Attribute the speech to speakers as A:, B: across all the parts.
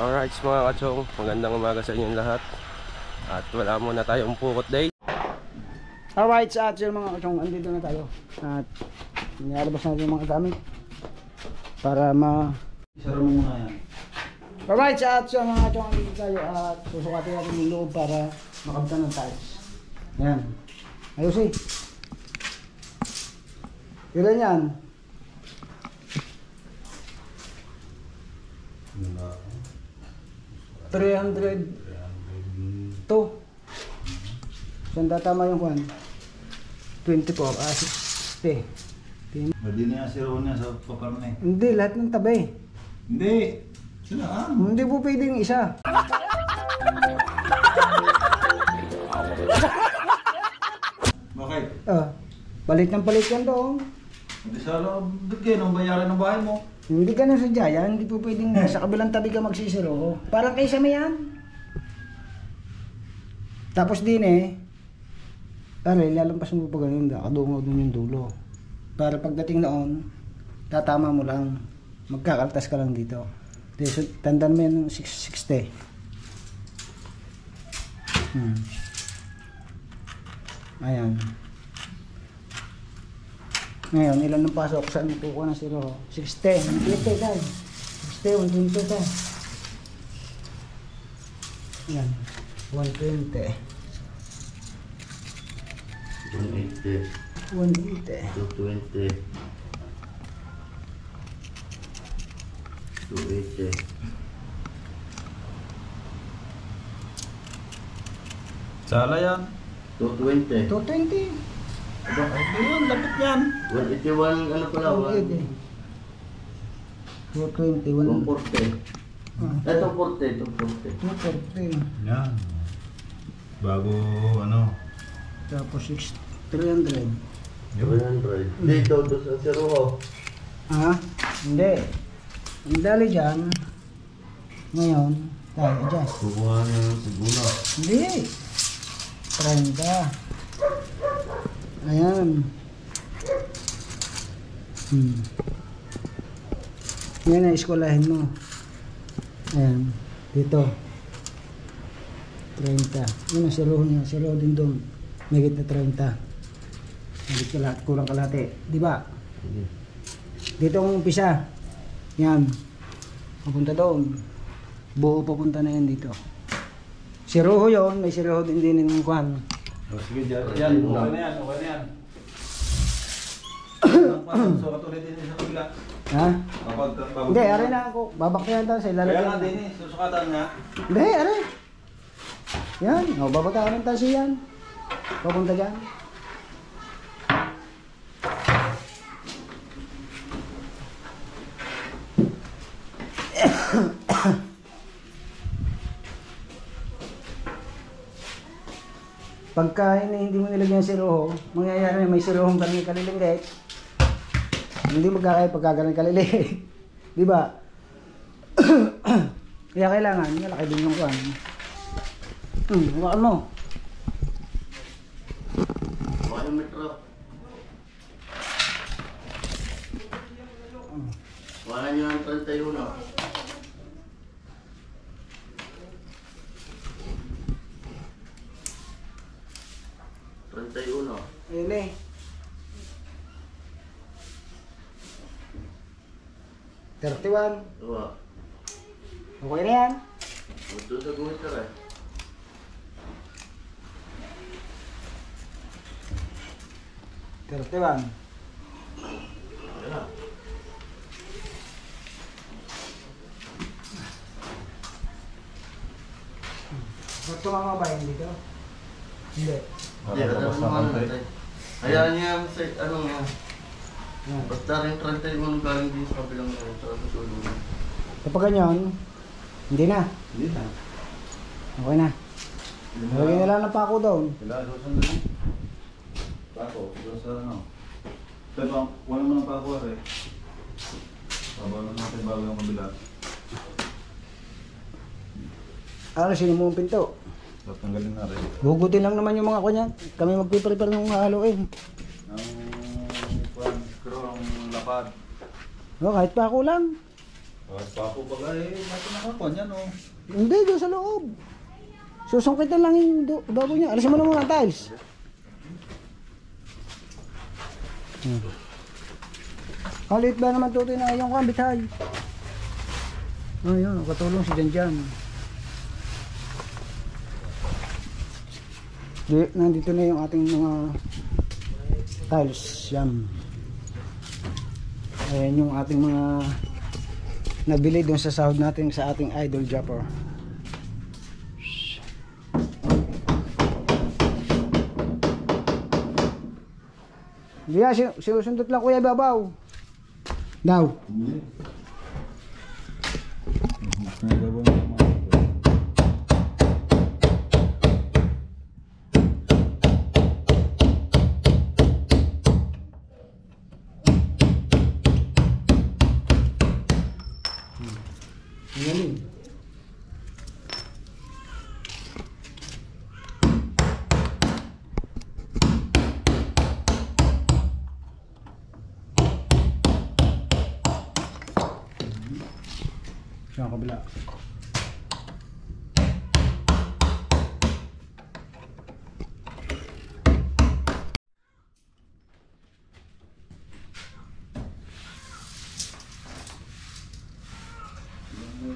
A: Alright mga kachong, magandang umaga sa inyong lahat. At wala muna tayong pukot day.
B: Alright, sa atin mga kachong, andito na tayo. At nilalabas natin yung mga gamit para
C: Isara mo muna yan.
B: Alright, sa atin mga kachong, andito tayo. At susukatin natin yung loob para makabtan ng tiles. Yan. Ayos eh. Ilan yan? $300 to. Saan tatama yung kwan? 24, 60.
C: Hindi na yung zero niya sa paparne.
B: Hindi, lahat ng tabi.
C: Hindi. Sila
B: Hindi po pwedeng isa.
C: Bakit?
B: Palit ng palit yan doon.
C: Hindi sa loob. Bigyan ng bayaran ng bahay mo.
B: Hindi ka na sadya yan, hindi po pwedeng sa kabilang tabi ka magsisiro. Parang kaysa may yan. Tapos din pare, lalampas mo pa ganun, nakadungaw dun yung dulo. Para pagdating noon, tatama mo lang, magkakaltas ka lang dito. So, tandaan mo yan ng 660. Ayan. Ngayon, ilan ng pasok? Saan mo kukuha ng 0? 60, 120 tayo. 60, 120 tayo. Ayan, 120.
D: 180,
B: 180.
D: 220, 280.
C: Sala yan.
D: 220.
B: 220.
C: Ayun, lapit yan.
D: 181, ano pala?
B: 180. 220,
D: 140. Ito 40, 240.
B: 240.
C: Yan. Bago ano.
B: Tapos 300.
D: 100. Dito, doon sa Siruho.
B: Hindi. Ang dali dyan. Ngayon, tayo adjust.
D: Kukuha na ng siguro.
B: Hindi. 30. Ayan. Yan ang eskwalahin mo. Ayan. Dito. 30. Yan ang siruho niya. Siruho din doon. Mahigit na 30. Mahigit ka lahat. Kulang kalahati. Diba? Dito ang umpisa. Yan. Papunta doon. Buo papunta na yan dito. Siruho yun. May siruho din din ng kwan.
C: Sige, yan. Okay na yan. Okay na yan. So, katulad din sa kabila.
B: Ha? Hindi, aray na ako. Babaktayan tayo sa ilalagay.
C: Kaya nga din susukatan nga.
B: Hindi, aray. Yan. Babaktayan tayo siya yan. Papunta dyan. Pagka hindi mo nilagyan ng siroho, mangyayari may sirohong kami kalilinggit. Hindi magkakaya pagkagalan kalilinggit. Di ba? Kaya kailangan, malaki din yung kwan. Hawakan mo.
D: Ano metro? Wala nyo ang 31.
B: Ayun eh. 31.
D: Diba?
B: Okay na yan.
D: Ito sa guhit ka rin.
B: 31.
D: Yan na.
B: Tumama ba yun dito? Hindi.
D: Hindi, katapos naman natin. Hayaan niya ang ano nga.
B: Yan.
D: Basta rin 31 galing din sa kabilang ngayon sa susunod.
B: Kapag ganyan, hindi na.
C: Hindi na.
B: Okay na. Lagyan na lang ng pako doon.
C: Kailangan susunod din. Pako, doon sa ano. Pero wala mo ng pako rin. Pabalan natin bago yung kabila.
B: Sino mo ang pinto?
C: Tatanggalin na rin.
B: Hugutin lang naman yung mga kanya. Kami magpiprepare ng haluin.
C: Ang screw, ang lapad.
B: Kahit pako lang.
C: Pako pag ay, natin nakakuan yan oh.
B: Hindi, doon sa loob. Susungkitan lang yung bago niya. Alisin mo na muna ang tiles. Kalit ba naman tutoy na yung kambithay? Ayun, katulong si Janjan. Nandito na yung ating mga tiles. Yan. Ayan yung ating mga nabili doon sa sahod natin sa ating idol Japper. Diya, sinusundot lang kuya babaw. Daw. Galing. Siya ang kabila.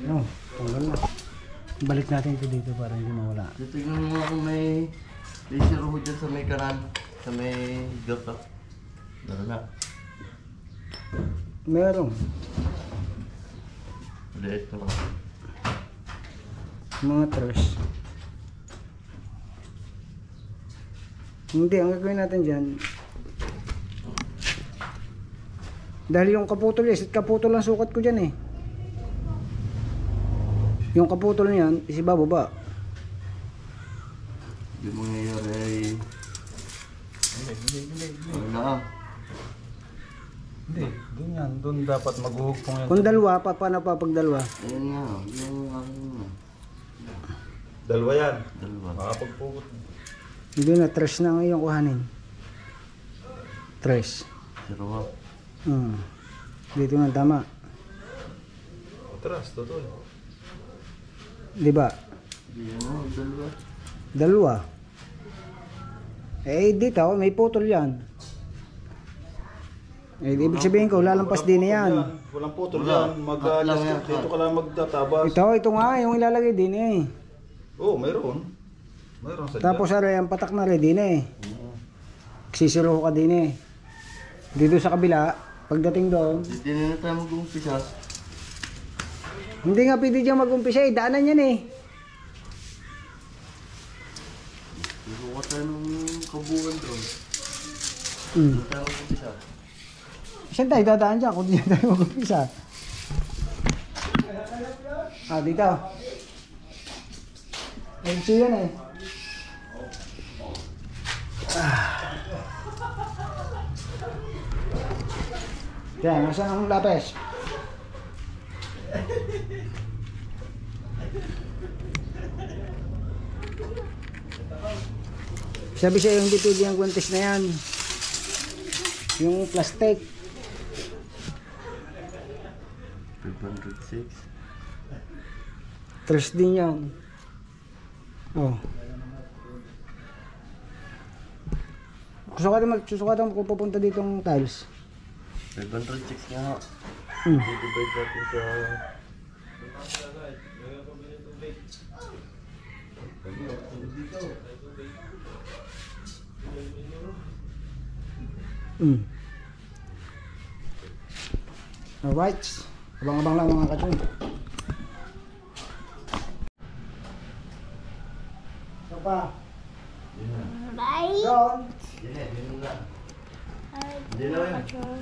B: No, tanggal na. Balik natin ito dito para hindi mawala.
D: Titignan mo kung may laser ho dyan sa may kanan. Sa may gato. Meron na.
B: Meron.
D: Ulit ito.
B: Mga tres. Hindi, ang gagawin natin dyan. Dahil yung kaputol is, kaputol ang sukat ko dyan eh. Yung kaputol niyan, isibababa.
D: Hindi mo nangyayari ay... Wala.
C: Hindi, doon yan. Doon dapat maghuhugpong yan.
B: Kung dalawa, paano pa pag dalawa?
D: Ayun nga. Yung aking...
C: Dalawa yan.
D: Dalawa.
C: Makapagpugot.
B: Hindi na, tres na ang iyong kuhanin. Tres.
D: Siro.
B: Dito na, tama.
C: Atras, totoo.
B: Di ba?
D: Hindi mo, dalawa.
B: Dalawa. Eh, dito, may putol yan. Eh, ibig sabihin ko, lalampas din na yan.
C: Walang putol
D: Wala.
C: yan. Mag-adjust dito ka lang magtatabas.
B: Ito nga, yung ilalagay din eh.
C: Oo, mayroon. Mayroon sa
B: Tapos ano, yung patak na rin din eh. Sisiro ka din eh. Dito sa kabila, pagdating doon,
D: Hindi na tayo mag-umpisa.
B: hindi nga pwede dyan mag-umpisa eh. Daanan yan eh.
D: Siro ka tayo ng kabuuan doon.
B: Hmm.
D: Hindi tayo mag-umpisa.
B: Saan tayo dadaan dyan kung di tayo mag-umpisa? Ah, dito. MC yan eh. Yan, nasaan ang lapis? Sabi sa'yo hindi pwede yung guantes na yan. Yung plastic.
D: 506.
B: Tres din yan. Oh. Susukatan kung pupunta dito ng tiles.
D: 506 nga.
B: Hmm.
D: I-divide natin sa...
B: Hmm. Alright. Abang-abang lang mga kachong. So pa.
E: Bye.
B: Doon.
D: Yun na. Hindi na yun.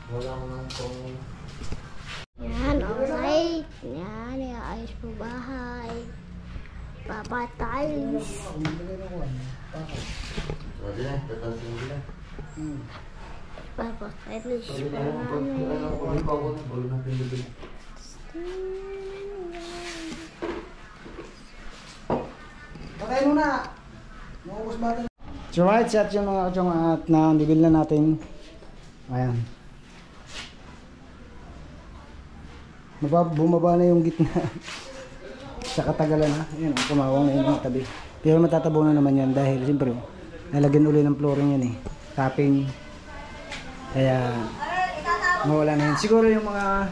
D: Wala ko nang pang...
E: Yan, okay. Yan, ayos po bahay. Papa tiles.
D: Pwede na, tatasin mo na.
E: Papa tiles.
B: Patay muna. Maubos ba ito? So right, set yung mga kachong at na-reveal na natin. Ayan. Bumaba na yung gitna. Sa katagalan na. Ayan, kumawang na yung mga tabi. Pero matatabunan naman yan dahil siyempre nalagyan uli ng flooring yan eh. Tapping. Kaya mawala na yan. Siguro yung mga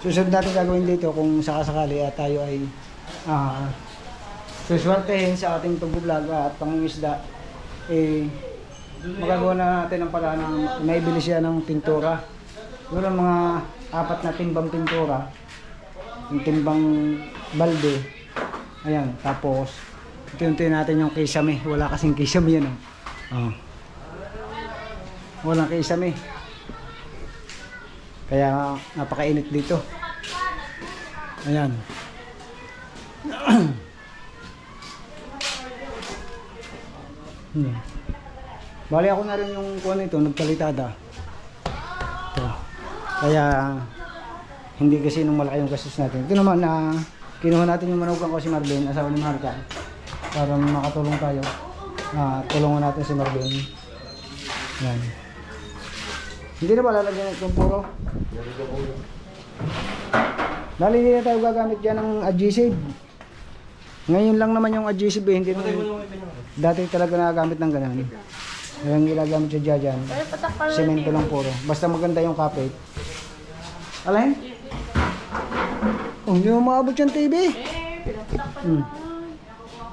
B: susunod natin gagawin dito kung sakasakali at tayo ay suswertehin sa ating pag-vlog at pangingisda, eh magagawa na natin ang pala ng naibili siya ng pintura. Siguro mga 4 na timbang pintura, yung timbang balde. Ayan, tapos unti-unti natin yung kisame. Wala kasing kisame yan. Walang kisame. Kaya napakainit dito. Ayan. Bali ako na rin yung kuha nito, nagpalitada. Ito. Kaya hindi kasi nung malaki yung gastos natin. Ito naman na kinuha natin yung manugang ko si Marvin, asawa ni Marca, para makatulong tayo. Tulungan natin si Marvin. Yan. Hindi na ba lalagyan itong puro? Dali hindi na tayo gagamit dyan ng adhesive. Ngayon lang naman yung adhesive eh, hindi naman. Dati talaga nagagamit ng ganun. Ngayon ginagamit siya dyan. Semento lang puro. Basta maganda yung kapit. Alain? Oh, hindi mo maabot yung TV.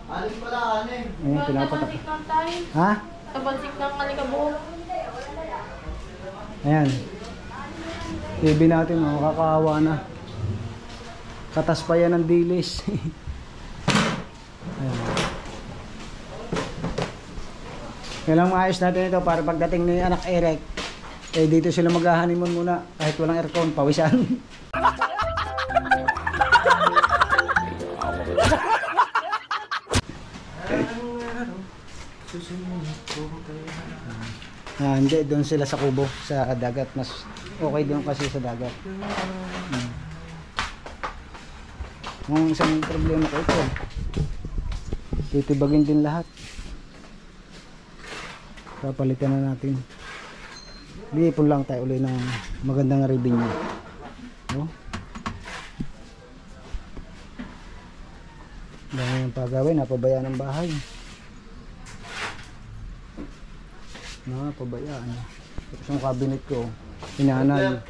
D: Alin pala, alin?
B: Ayan, pinapatak. Ha?
F: Kabansik ng alikabok.
B: Ayan. TV natin, makakahawa na. Katas pa yan ng dilis. Ayan. Kailang maayos natin ito para pagdating ni anak Eric, eh dito sila mag-honeymoon muna kahit walang aircon, pawisan. Hindi, doon sila sa kubo, sa dagat. Mas okay doon kasi sa dagat. Ang isang problema ko ito, titibagin din lahat. Papalitan na natin. Liipon lang tayo ulit ng magandang revenue. No? Dahil yung pagawin, napabayaan ng bahay. Napabayaan. Tapos yung cabinet ko, inaanay.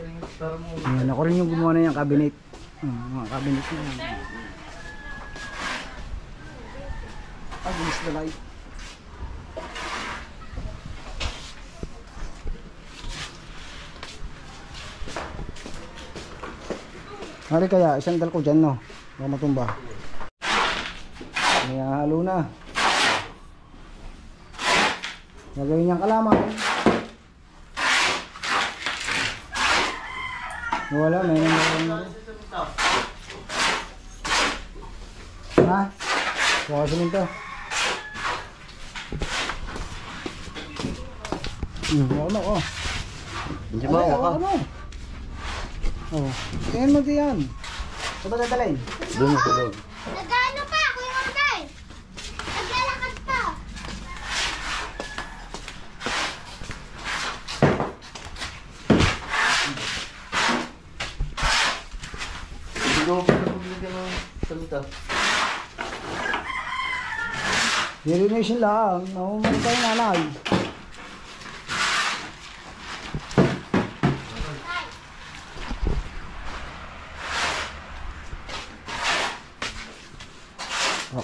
B: Ayan, ako rin yung gumawa na yung cabinet. Mga cabinet na yan. Against the light. Hari kaya, isang dal ko dyan, no? Baka matumba. May halo na. Gagawin niyang kalaman. Wala, may naman na rin. Ha? Buka siminto. Wala ko.
D: Hindi ba ako?
B: Oh, tingnan mo diyan. Saan ba dadalhin?
D: Doon sa loob.
E: Nag-ano pa, Kuya Marday? Naglalakad pa.
D: Hindi ko pa napagbigyan ng salita.
B: Dirination lang. Nahuman tayo nanay.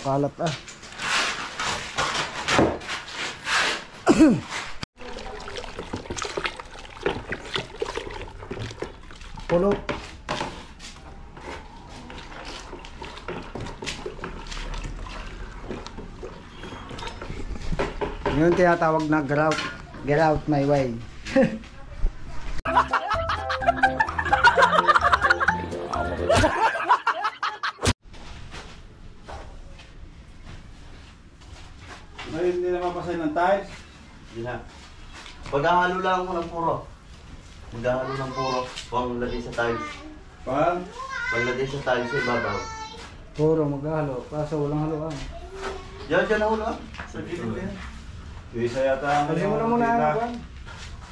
B: Kalat ah. Pulot. Yun tinatawag na grout. Get out my way.
C: Ngayon hindi na mapasay ng tiles.
D: Hindi na. Paghahalo lang ako ng puro. Maghahalo ng puro. Panglagay sa tiles. Panglagay sa tiles sa ibabaw.
B: Puro maghalo. Kaso walang haluan.
D: Diyan ako lang. Sa gilid na yan.
C: Isa yata ang
B: Kasi mo na muna ang haluan.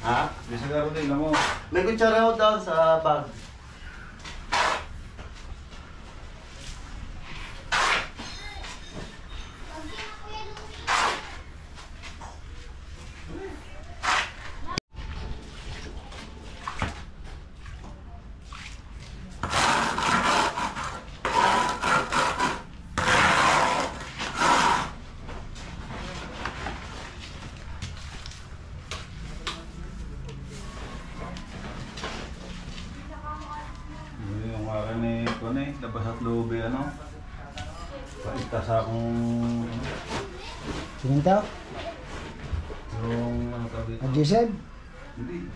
D: Ha?
C: Isa ka rin mo.
D: May kutsara ako down sa bag.
C: Kung eh, labas at loob eh, ano? Paitas akong...
B: Sininta?
C: Yung ano tawag dito?
B: Adjusted?
C: Hindi.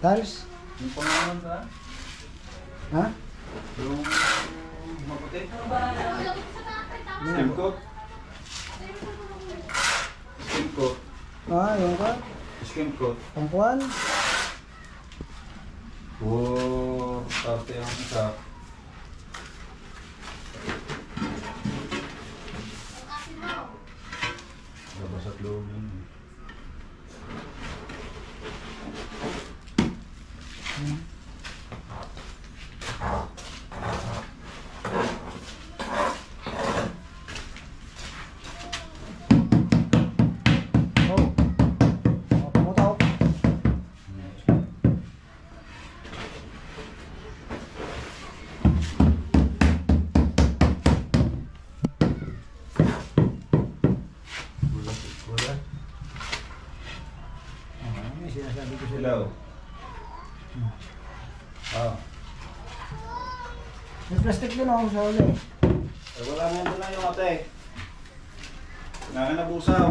B: Tiles?
C: Yung pangalan ka?
B: Ha?
C: Yung maputi? Skim coat? Skim coat?
B: Ah, yung ka?
C: Skim coat?
B: Pangkuhan?
C: Oo, parte ang isa. Labas at loob yun.
B: Oh. Oh, pumutaw. May sinasabi ko sila.
C: Hello. Ah.
B: May plastic din ako sa uli.
C: Eh, wala nga doon na yung ate. Kailangan na busaw.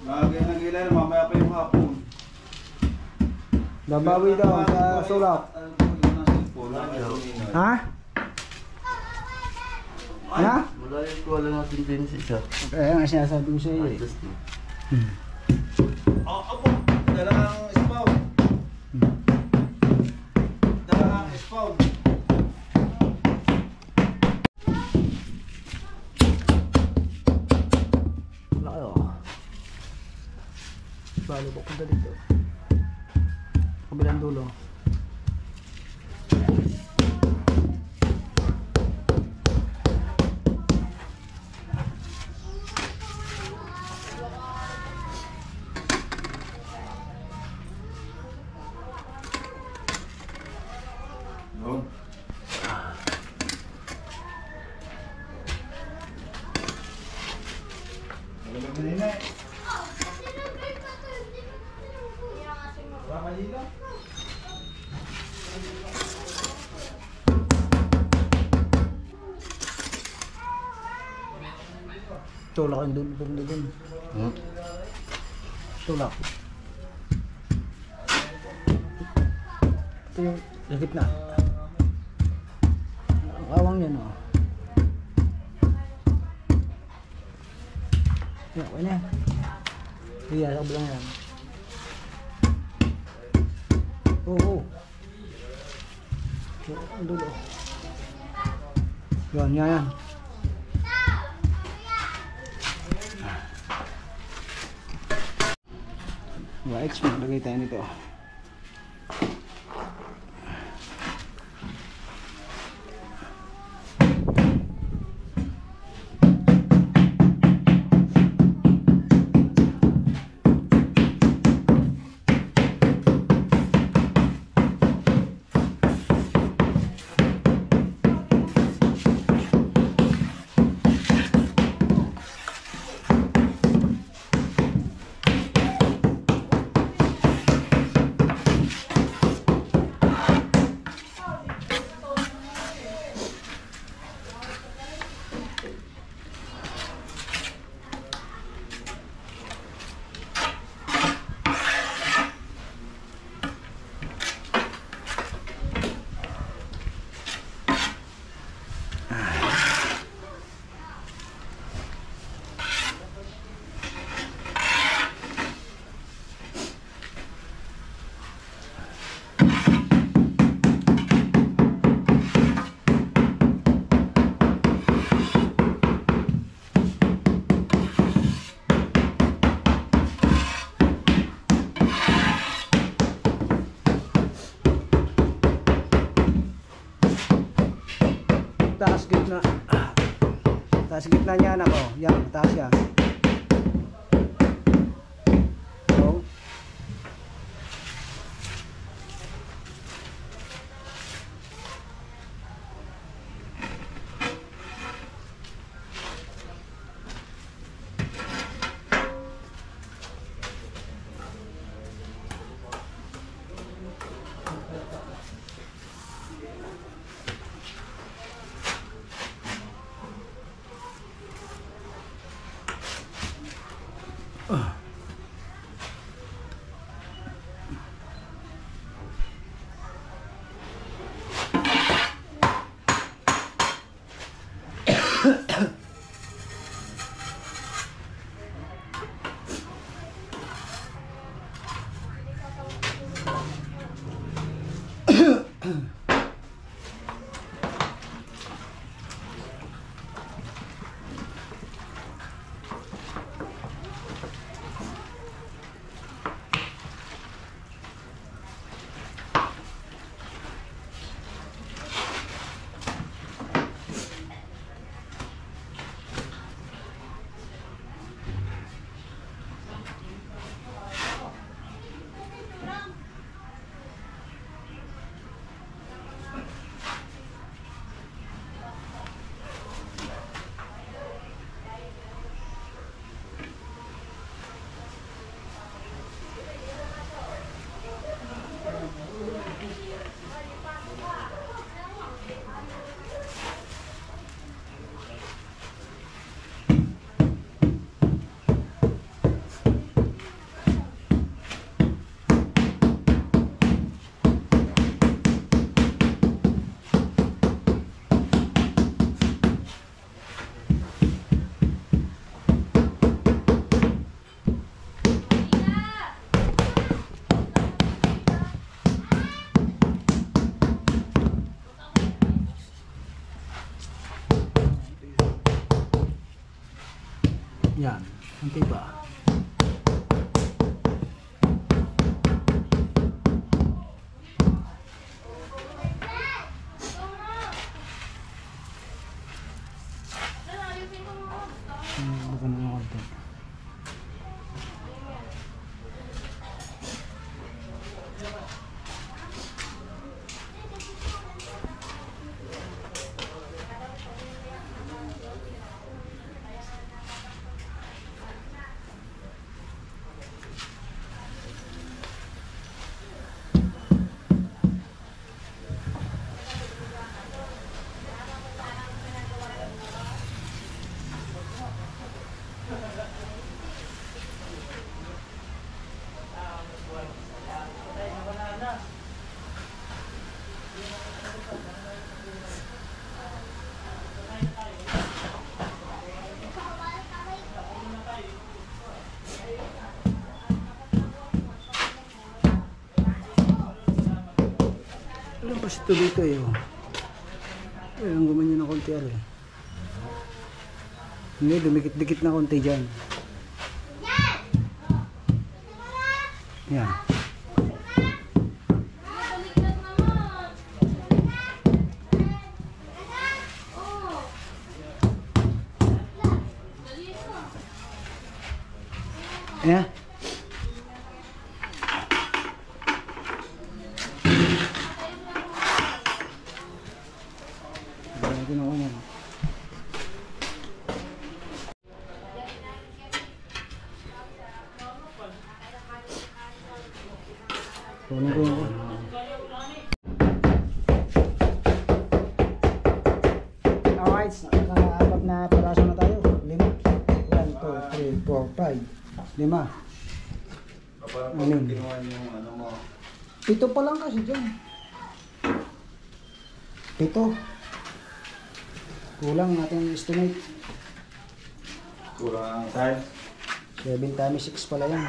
C: Lagyan ng ilan, mamaya pa yung hapon.
B: Babawi daw sa sulak. Ha? Ha?
D: Wala yung kuwala natin din si isa.
B: Kaya nga sinasabi ko sa iyo eh.
D: Just din.
C: Apo, dalang spawn. Dalang spawn.
B: Wala kayo. Balo ba punta dito? Kabilang dulo.
C: Yun. Nalaglag na yun eh. Wala malila.
B: Tulak ang dulo dun. Tulak. Ito yung sa gitna. Ang awang yan oh. Yan, okay na yan. Iya, sa kabilang yan. Oo. Ang dulo. Yan, yan. Right, maglagay tayo nito. Taas gitna. Taas gitna niya anak oh. Yan, taas yan. So, Yan. Kunti pa. Bukan ng konti. Alam pa ito dito eh. Oh. Ang gumanyan na konti eh. Hindi, dumikit-dikit na konti dyan. Yan.
F: Baliktad naman. Oh. Dali na.
B: Ayan. Kunin ko yun. Alright, nakaapat na piraso na tayo. 5. 1, 2, 3, 4, 5. 5.
C: Kapag
B: Ano?
C: kinuha yung ano mo,
B: 7 pa lang kasi dyan. 7. Kulang natin estimate.
C: kulang ang size.
B: 7 times 6 pala yan.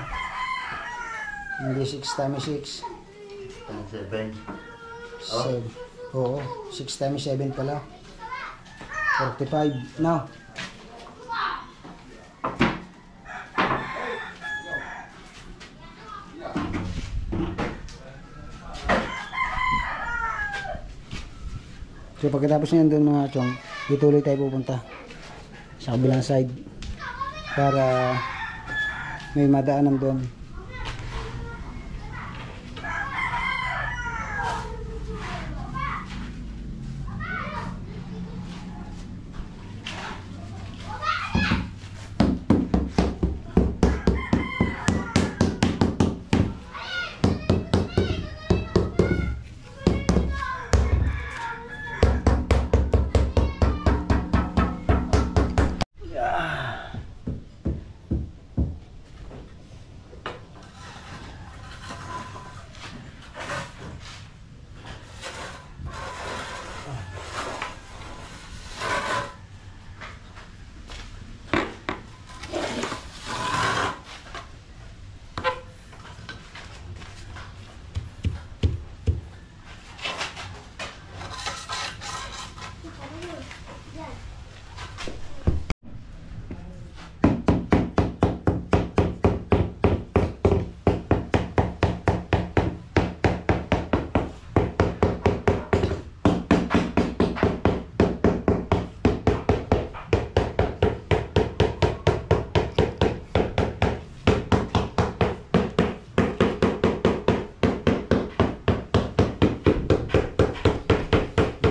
B: Hindi 6 times 6.
D: 7.
B: 7. Oo, 6 times 7 pala. 45. Now. So pagkatapos niyan doon mga chong, ituloy tayo pupunta sa kabilang side para may madaanan doon.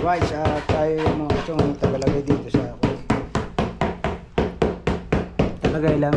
B: Right, tayo mga chong tagalagay dito sa ako. Talagay lang.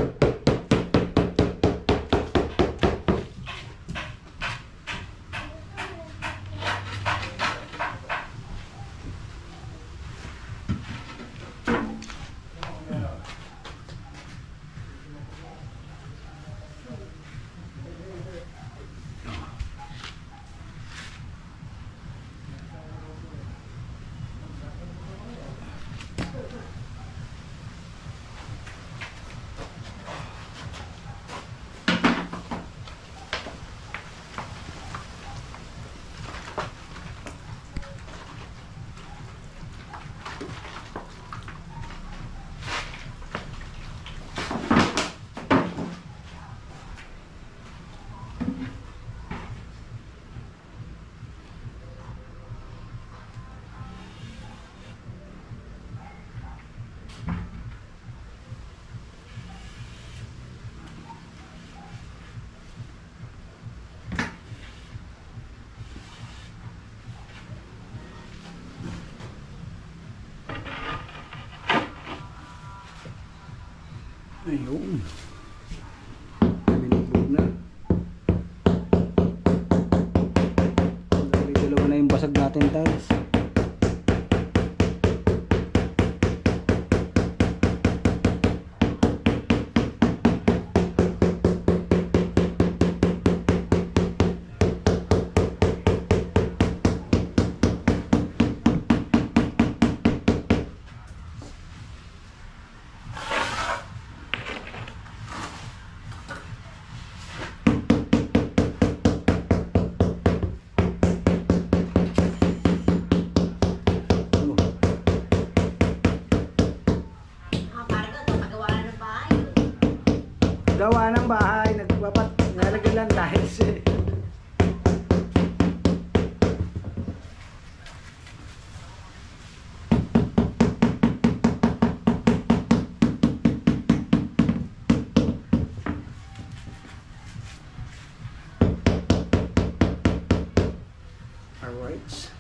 B: Ayun. Binigod na. Dalawa na yung basag natin tiles. Gawa ng bahay, nalagyan lang tiles eh. Alright.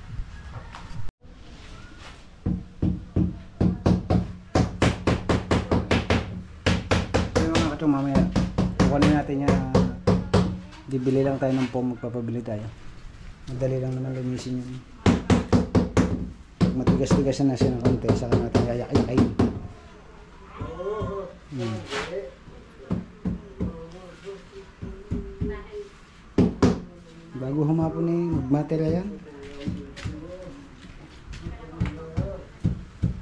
B: Ito mamaya kukunin natin yan. Bibili lang tayo ng foam, magpapabili tayo. Madali lang naman lumisin yun. Matigas-tigas na siya ng konti, saka natin yayak-yakin. Bago humapon eh, magmaterial yan.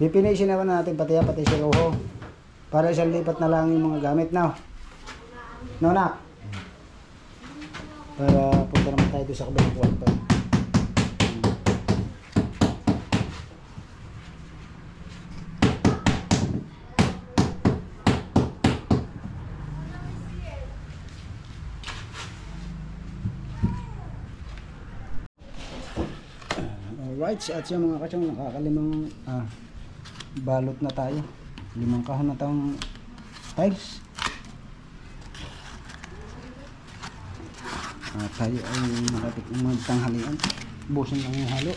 B: Pipinisin naman natin pati si Roho. Para isang lipat na lang yung mga gamit na. No, nak? Para punta naman tayo doon sa kabilang kwarto. Alright, at yung mga kasyong nakakalimang balot na tayo. 5 kahon na tayong tiles. Tayo ay malapit ng magtanghalian. Busin lang yung halo.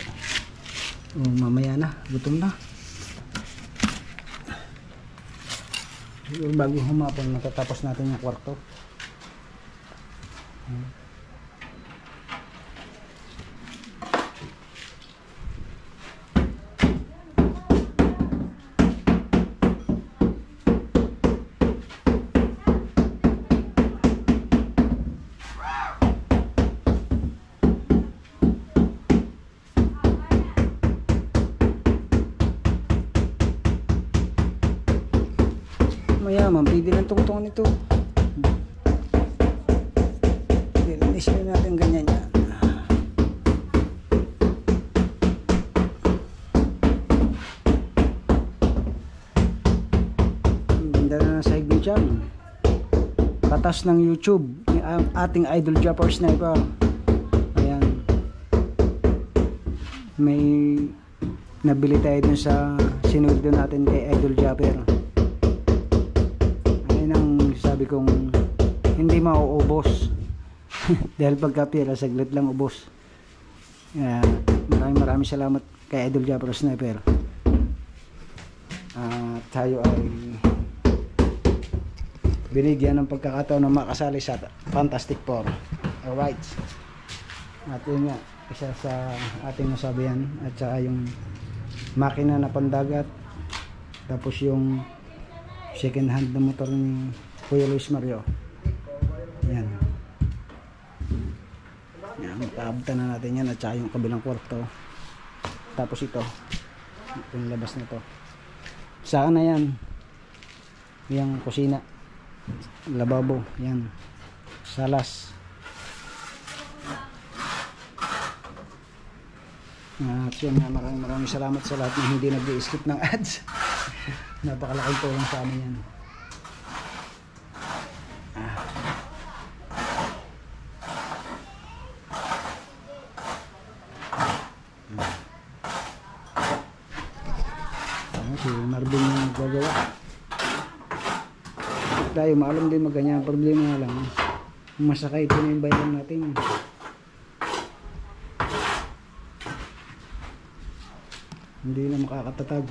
B: Mamaya na, gutom na. Bago humapon, matatapos natin yung kwarto. Mayaman, pwede lang tungtong nito. Linisin natin ganyan yan. Ganda na ng sahig ni Chang. Katas ng YouTube, ang ating idol Japper Sniper. Ayan. May nabili tayo dun sa sinuldo natin kay Idol Japper. Sabi kong hindi mauubos dahil pagkapira saglit lang ubos. Maraming salamat kay Idol Japper Sniper. Tayo ay binigyan ng pagkakataon na makasali sa Fantastic Four. Alright, at yun nga, isa sa ating nasabihan, at saka yung makina na pandagat, tapos yung second hand na motor ni Kuya Luis Mario. Yan. Yan, makaabta na natin yan, at saka yung kabilang kwarto. Tapos ito, yung labas na to. Saan na yan? Yung kusina, lababo, yan, salas. At yun nga, maraming salamat sa lahat na hindi nag-i-skip ng ads. Napakalaking tulong sa amin yan. Si Marvin yung nagagawa. Tayo maalam din magganyan. Problema nga lang, masakay ito na yung bayan natin. Hindi na makakatatag.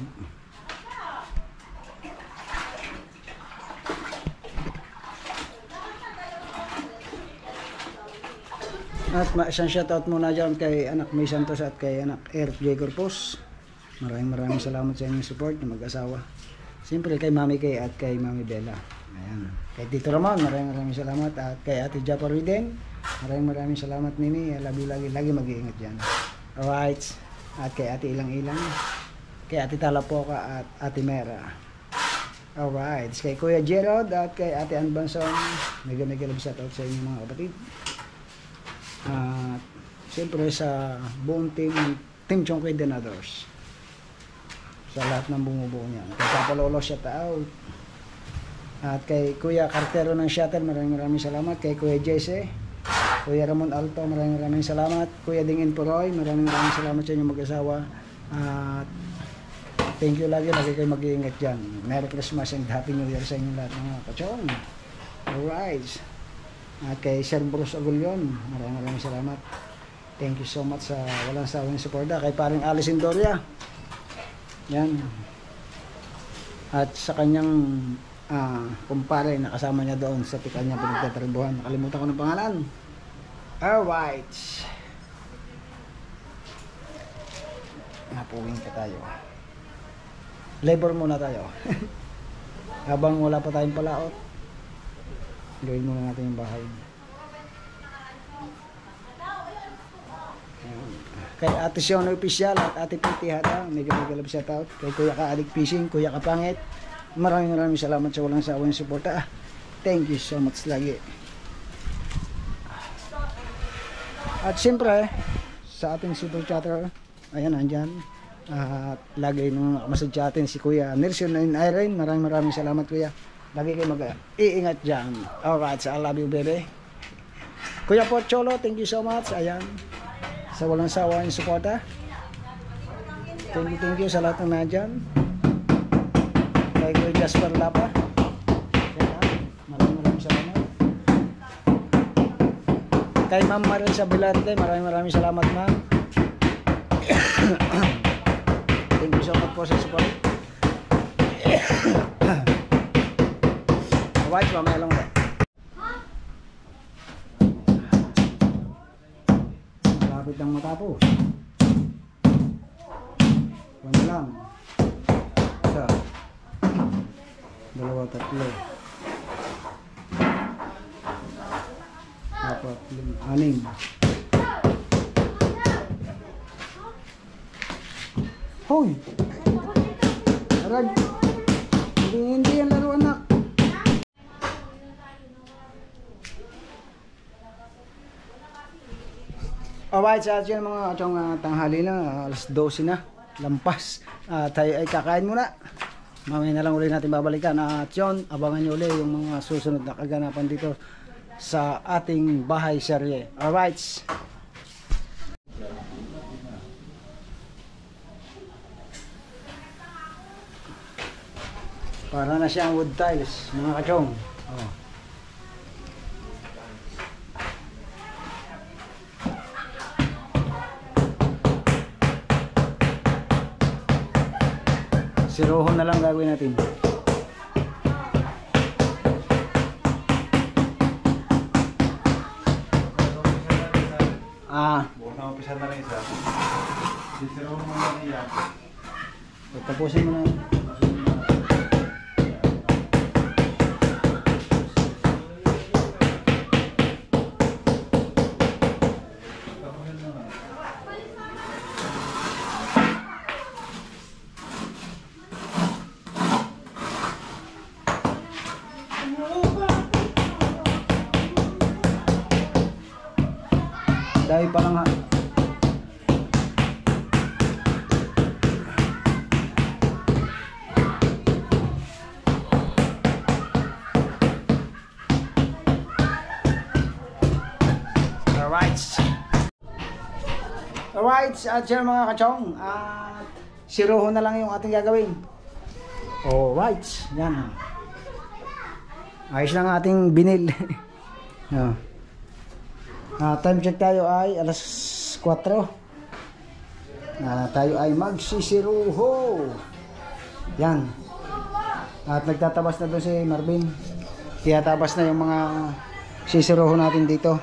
B: At isang shoutout muna dyan kay anak May Santos at kay anak Eric J. Corpus. Maraming salamat sa inyong support na mag-asawa. Siyempre kay Mami Kay at kay Mami Bella. Ayan. Kay Tito Ramon, maraming salamat. At kay Ate Japa Riden, maraming salamat Nini. I love you lagi mag-iingat dyan. Alright. At kay Ate Ilang Ilang, kay Ate Talapoka at Ate Mera. Alright. Kay Kuya Gerald at kay Ate Ann Banson, mega love shoutout sa inyong mga kapatid. At siyempre sa buong team Chongkay Denadors, sa lahat ng bumubuo niya. Kay Papa Lolo, shout out. At kay Kuya Cartero ng Shuttle, maraming salamat. Kay Kuya Jesse, Kuya Ramon Alto, maraming salamat. Kuya Dingin Puroy, maraming salamat sa inyong mag-asawa. At thank you lagi kayo mag-iingat dyan. Merry Christmas and Happy New Year sa inyong lahat mga kachong. Alright. At kay Sir Bruce Agulion, maraming salamat. Thank you so much sa walang sawang suporta. Kay paring Alice Indoria, yan. At sa kanyang kumpare na kasama niya doon sa kanyang pinagtatrabuhan. Nakalimutan ko ng pangalan. Alright. Napuwing ka tayo. Labor muna tayo. Habang wala pa tayong palaot, gawin muna natin yung bahay. Ayan. Kay Ate Sion Official at Ate Piti Hata, mega love shout out. Kay Kuya Kaadik Fishing, Kuya Kapangit, maraming salamat sa walang sawang suporta. Thank you so much lagi. At siyempre sa ating super chatter, ayan andyan, at lagi nung nakamasad sa atin si Kuya Nelson and Irene, maraming salamat Kuya. Lagi kayo mag-iingat dyan. Alright, so I love you baby. Kuya Pocholo, thank you so much. Ayan, sa walang sawa yung suporta. Thank you sa lahat ng nandyan. Kay Kuya Jasper Lapa, maraming salamat. Kay Ma'am Marisa Bilante, maraming salamat ma'am. Thank you so much po sa support. Alright, mamaya lang ba? Malapit lang matapos. Ano lang? Isa, dalawa, tatlo, apat, lima, anim. Hoy! Arag! Hindi yan laro anak. Alright, sa atin mga atong tanghali na, alas 12 na, lampas. Tayo ay kakain muna. Mamaya na lang ulit natin babalikan. At yun, abangan nyo ulit yung mga susunod na kaganapan dito sa ating bahay serye. Alright. Para na siyang wood tiles, mga kachong. Oh. Siroho na lang gagawin natin.
C: Bukas na umpisa na rin isa. Sisiroon mo na niya.
B: Tapusin mo na. Dahil pa lang ha. Alright, at yan mga kachong. At siroho na lang yung ating gagawin. Alright, yan. Ayos lang ating binil. No. Time check tayo ay alas 4. Tayo ay magsisiruho. Yan. At nagtatabas na doon si Marvin. Tiyatabas na yung mga sisiruho natin dito.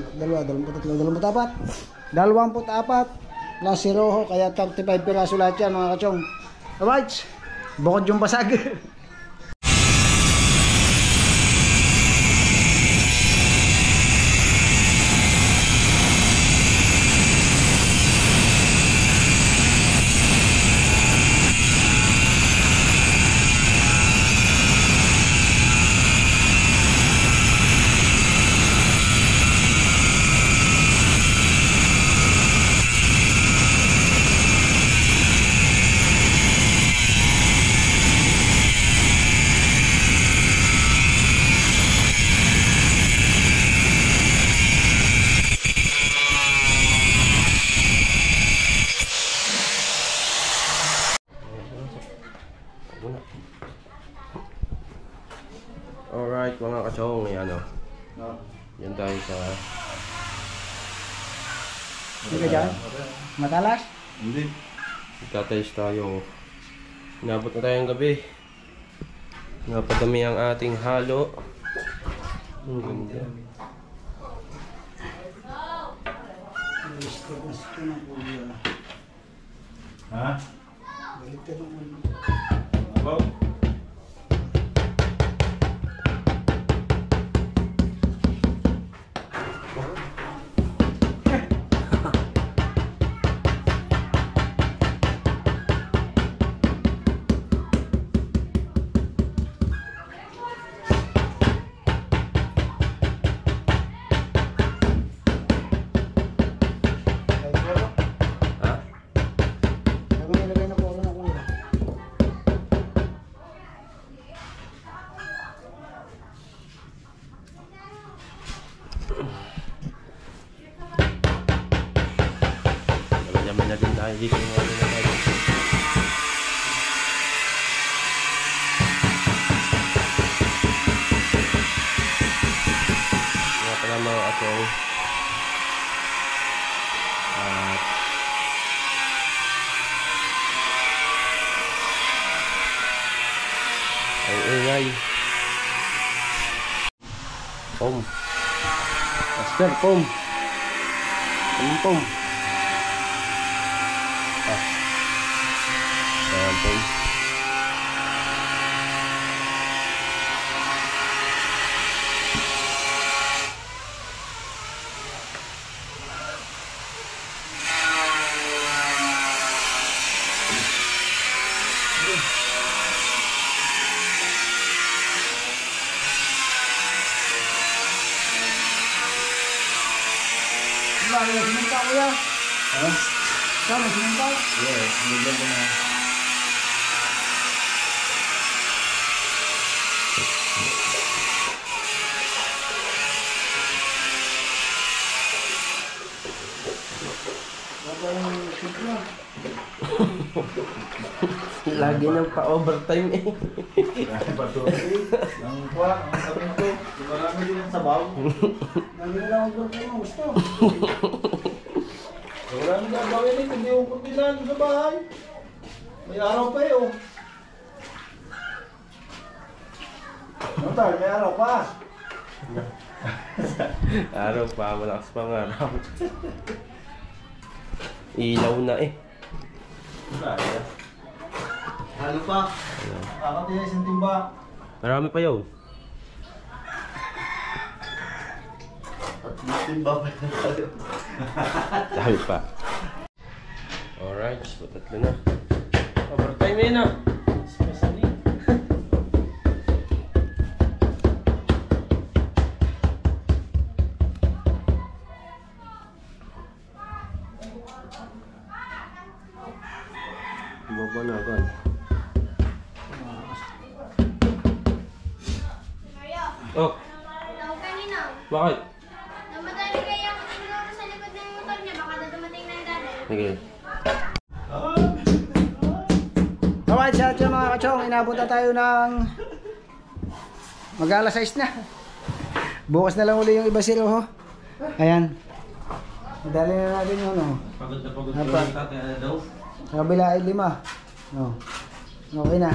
B: 24 plus si Rojo, kaya 35 piraso lahat yan mga kachong. Alright, bukod yung basag.
A: Alright mga kachong, yan o. Yan tayo sa...
B: Hindi ka dyan? Matalas?
C: Hindi.
A: Magtataste tayo. Inabot na tayong gabi. Napadami ang ating halo. Ang ganda.
C: Ha? Wow.
A: Ha?
B: Nilagay na po ako na kuya.
A: Naman na din tayo dito. Mga pala mga atong. At ang ingay. Pom. Master, pom. Pom. Ayan, pom.
B: Lagi na sinunta kuya.
C: Ha?
B: Saan na sinunta?
C: Yes, bigyan ko na.
A: Lagi nang pa-overtime eh.
C: Dahil pa to. Ang kuha, ang sabi ko, marami din ang sabaw.
B: Lagi na lang ako kung gusto.
C: Wala nang gagawin eh, kundi yung kundilan sa bahay. May araw pa eh, oh. Ano tayo, may araw pa.
A: Araw pa, malakas pa nga araw. Ilaw na eh.
D: Halo pa.
C: Kakatiya isang timba.
A: Marami pa yun.
D: At timba pa tayo.
A: Dami pa. Alright, so tatlo na. Overtime eh na. Especially. Baba na agad. Oh,
E: Tawag kanina.
A: bakit?
E: Namadali kayo ako siguro sa likod ng motor niya. Baka na dumating na yung dali.
A: Sige.
B: Tama Alright, sa atin mga kachong, inabot na tayo ng mag-alas 6 na. Bukas na lang uli yung iba sila, ho. Ayan. Dali na natin yun, oh.
A: Pagod na pagod
B: Apa?
A: ko yung tatay, ano daw?
B: Sa kabila ay 5. No. Okay na.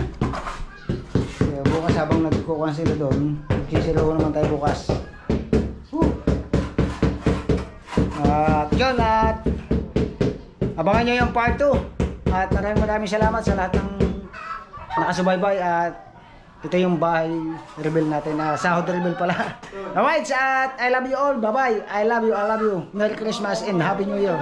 B: Kaya bukas habang nagkukuhan sila doon, magsisilaw naman tayo bukas. Woo! At yun, at abangan nyo yung part 2. At maraming salamat sa lahat ng nakasubaybay. At ito yung bahay reveal natin, sahod reveal pala. Alright, at I love you all. Bye bye. I love you. Merry Christmas and Happy New Year.